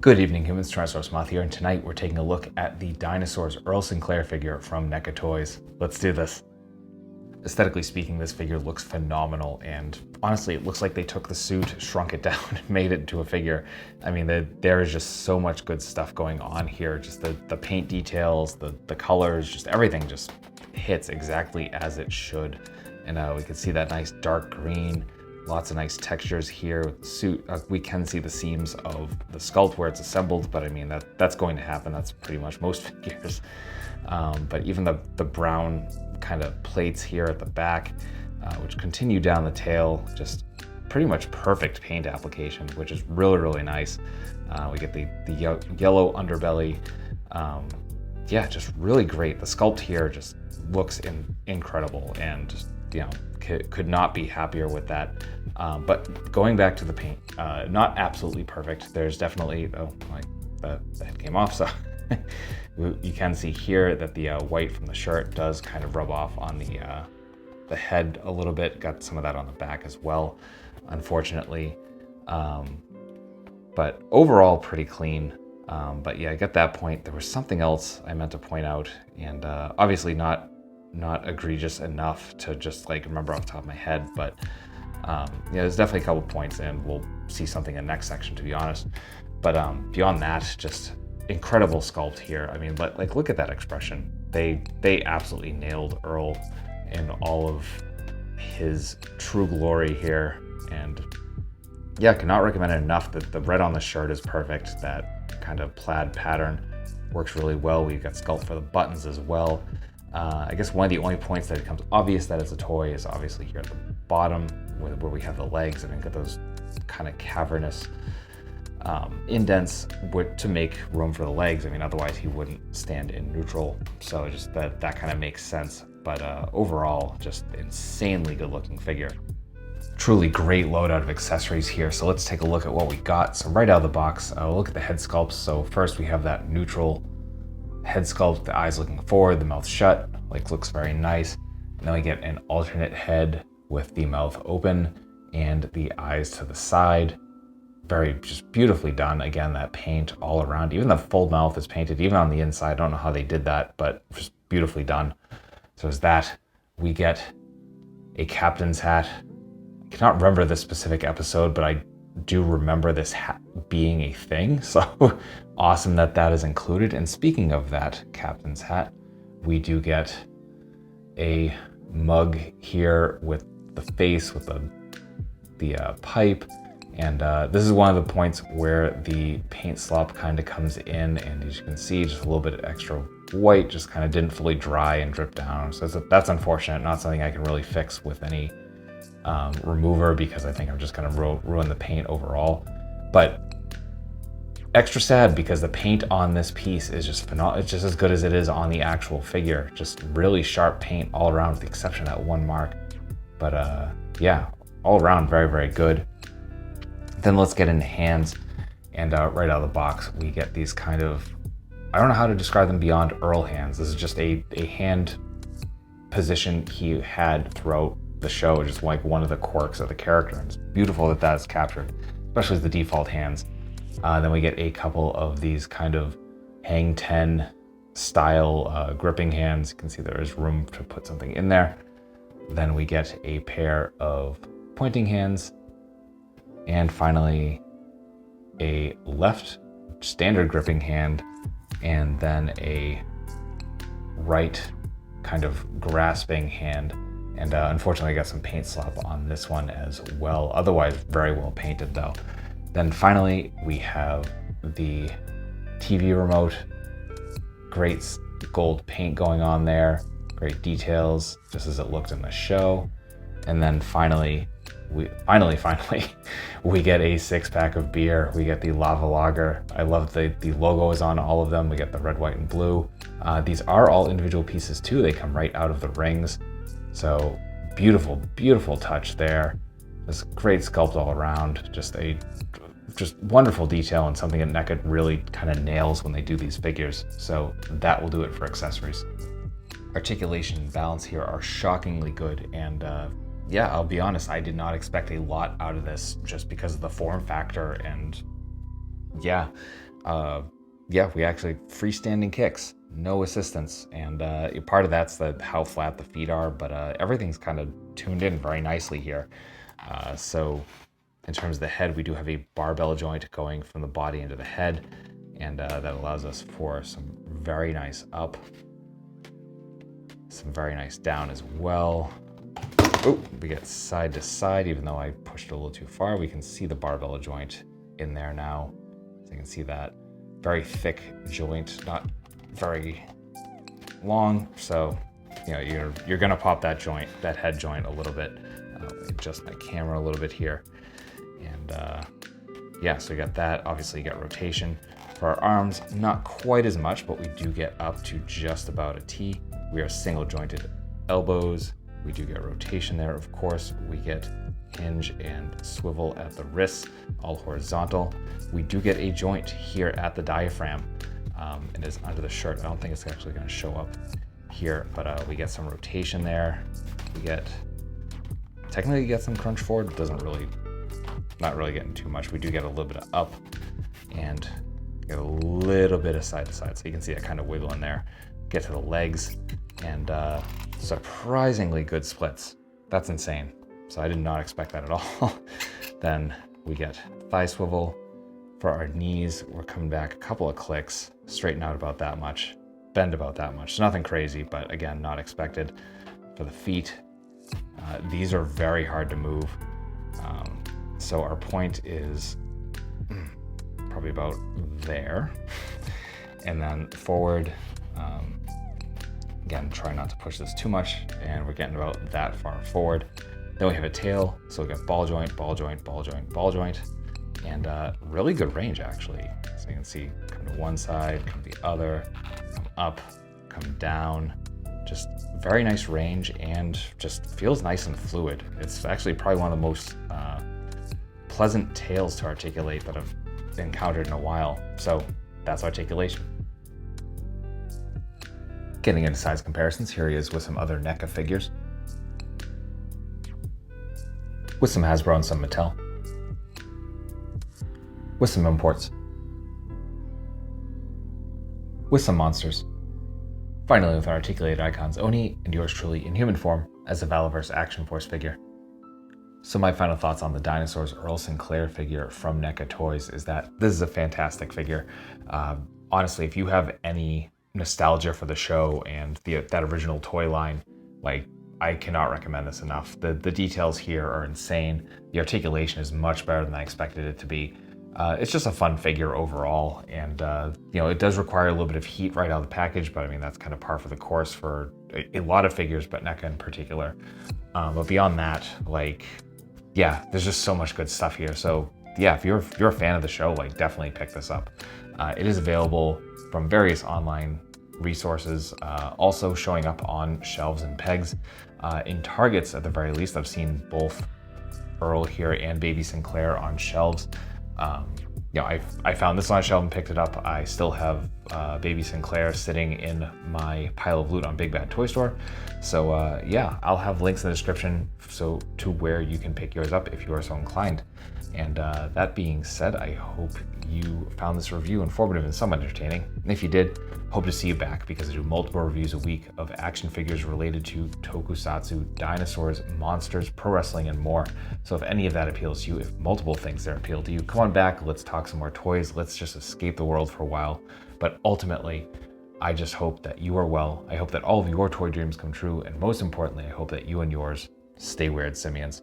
Good evening, humans. Tyrannosaurusmoth here, and tonight we're taking a look at the Dinosaurs Earl Sinclair figure from NECA Toys. Let's do this. Aesthetically speaking, this figure looks phenomenal, and honestly, it looks like they took the suit, shrunk it down, and made it into a figure. I mean, there is just so much good stuff going on here. Just the paint details, the colors, just everything just hits exactly as it should. And we can see that nice dark green. Lots of nice textures here with the suit. We can see the seams of the sculpt where it's assembled, but I mean, that's going to happen. That's pretty much most figures. But even the brown kind of plates here at the back, which continue down the tail, just pretty much perfect paint application, which is really, really nice. We get the yellow underbelly. Yeah, just really great. The sculpt here just looks incredible, and just, you know, could not be happier with that. But going back to the paint, not absolutely perfect. There's definitely, the head came off, so you can see here that the white from the shirt does kind of rub off on the head a little bit. Got some of that on the back as well, unfortunately. But overall, pretty clean. But yeah, at that point, there was something else I meant to point out, and obviously not egregious enough to just like remember off the top of my head, but yeah, there's definitely a couple points, and we'll see something in the next section, to be honest. But beyond that, just incredible sculpt here. I mean, like, look at that expression. They absolutely nailed Earl in all of his true glory here, and yeah, cannot recommend it enough. That the red on the shirt is perfect. That kind of plaid pattern works really well. We've got sculpt for the buttons as well. I guess one of the only points that it becomes obvious that it's a toy is obviously here at the bottom where we have the legs. I mean, got those kind of cavernous indents to make room for the legs. I mean, otherwise he wouldn't stand in neutral. So just that kind of makes sense. But overall, just insanely good looking figure. Truly great loadout of accessories here. So let's take a look at what we got. So right out of the box, we'll look at the head sculpts. So first we have that neutral head sculpt, the eyes looking forward, the mouth shut, like looks very nice. And then we get an alternate head with the mouth open and the eyes to the side. Very just beautifully done. Again, that paint all around. Even the full mouth is painted, even on the inside. I don't know how they did that, but just beautifully done. So as that, we get a captain's hat. I cannot remember this specific episode, but I do remember this hat being a thing. So awesome that is included. And speaking of that captain's hat, we do get a mug here with the face with the pipe. And this is one of the points where the paint slop kind of comes in, and as you can see, just a little bit extra white just kind of didn't fully dry and drip down. So that's unfortunate. Not something I can really fix with any remover, because I think I'm just going to ruin the paint overall. But extra sad because the paint on this piece is just phenomenal. It's just as good as it is on the actual figure. Just really sharp paint all around, with the exception of that one mark. But yeah, all around very, very good. Then let's get into hands, and right out of the box we get these kind of, I don't know how to describe them beyond Earl hands. This is just a hand position he had throughout the show, just like one of the quirks of the character. And it's beautiful that is captured, especially as the default hands. Then we get a couple of these kind of hang 10 style gripping hands. You can see there is room to put something in there. Then we get a pair of pointing hands. And finally, a left standard gripping hand, and then a right kind of grasping hand. And unfortunately, I got some paint slop on this one as well. Otherwise, very well painted though. Then finally, we have the TV remote. Great gold paint going on there. Great details, just as it looked in the show. And then finally, we get a 6-pack of beer. We get the Lava Lager. I love the logo is on all of them. We get the red, white, and blue. These are all individual pieces too. They come right out of the rings. So beautiful, beautiful touch there. Just great sculpt all around. Just wonderful detail, and something that NECA really kind of nails when they do these figures. So that will do it for accessories. Articulation and balance here are shockingly good, and yeah, I'll be honest, I did not expect a lot out of this just because of the form factor, and yeah, yeah, we actually freestanding kicks, no assistance. And part of that's how flat the feet are, but everything's kind of tuned in very nicely here. So in terms of the head, we do have a barbell joint going from the body into the head, and that allows us for some very nice up, some very nice down as well. Oh, we get side to side, even though I pushed it a little too far. We can see the barbell joint in there now. So you can see that very thick joint, not very long. So, you know, you're gonna pop that joint, that head joint a little bit. Adjust my camera a little bit here. And yeah, so you got that. Obviously you got rotation. For our arms, not quite as much, but we do get up to just about a T. We are single jointed elbows. We do get rotation there, of course. We get hinge and swivel at the wrists, all horizontal. We do get a joint here at the diaphragm. It is under the shirt. I don't think it's actually gonna show up here, but we get some rotation there. We technically get some crunch forward. It doesn't really, not really getting too much. We do get a little bit of up and get a little bit of side to side. So you can see that kind of wiggle in there. Get to the legs, and surprisingly good splits. That's insane. So I did not expect that at all. Then we get thigh swivel. For our knees, we're coming back a couple of clicks, straighten out about that much, bend about that much. So nothing crazy, but again, not expected. For the feet, these are very hard to move. So our point is probably about there. And then forward, again, try not to push this too much, and we're getting about that far forward. Then we have a tail, so we got ball joint, ball joint, ball joint, ball joint, and really good range actually. So you can see, come to one side, come to the other, come up, come down. Just very nice range, and just feels nice and fluid. It's actually probably one of the most pleasant tails to articulate that I've encountered in a while. So that's articulation. Getting into size comparisons, here he is with some other NECA figures. With some Hasbro and some Mattel. With some imports. With some monsters. Finally, with our articulated icons, Oni and yours truly in human form as a Valaverse Action Force figure. So my final thoughts on the Dinosaurs Earl Sinclair figure from NECA Toys is that this is a fantastic figure. Honestly, if you have any nostalgia for the show and that original toy line, like, I cannot recommend this enough. The details here are insane. The articulation is much better than I expected it to be. It's just a fun figure overall, and you know, it does require a little bit of heat right out of the package, but I mean, that's kind of par for the course for a lot of figures, but NECA in particular. But beyond that, like, yeah, there's just so much good stuff here. So yeah, if you're a fan of the show, like, definitely pick this up. It is available from various online resources, also showing up on shelves and pegs. In Targets, at the very least, I've seen both Earl here and Baby Sinclair on shelves. You know, I found this on a shelf and picked it up. I still have Baby Sinclair sitting in my pile of loot on Big Bad Toy Store. So yeah, I'll have links in the description to where you can pick yours up if you are so inclined. And that being said, I hope you found this review informative and somewhat entertaining. And if you did, hope to see you back, because I do multiple reviews a week of action figures related to tokusatsu, dinosaurs, monsters, pro wrestling, and more. So if any of that appeals to you, if multiple things there appeal to you, come on back, let's talk some more toys, let's just escape the world for a while. But ultimately, I just hope that you are well. I hope that all of your toy dreams come true, and most importantly, I hope that you and yours stay weird, simians.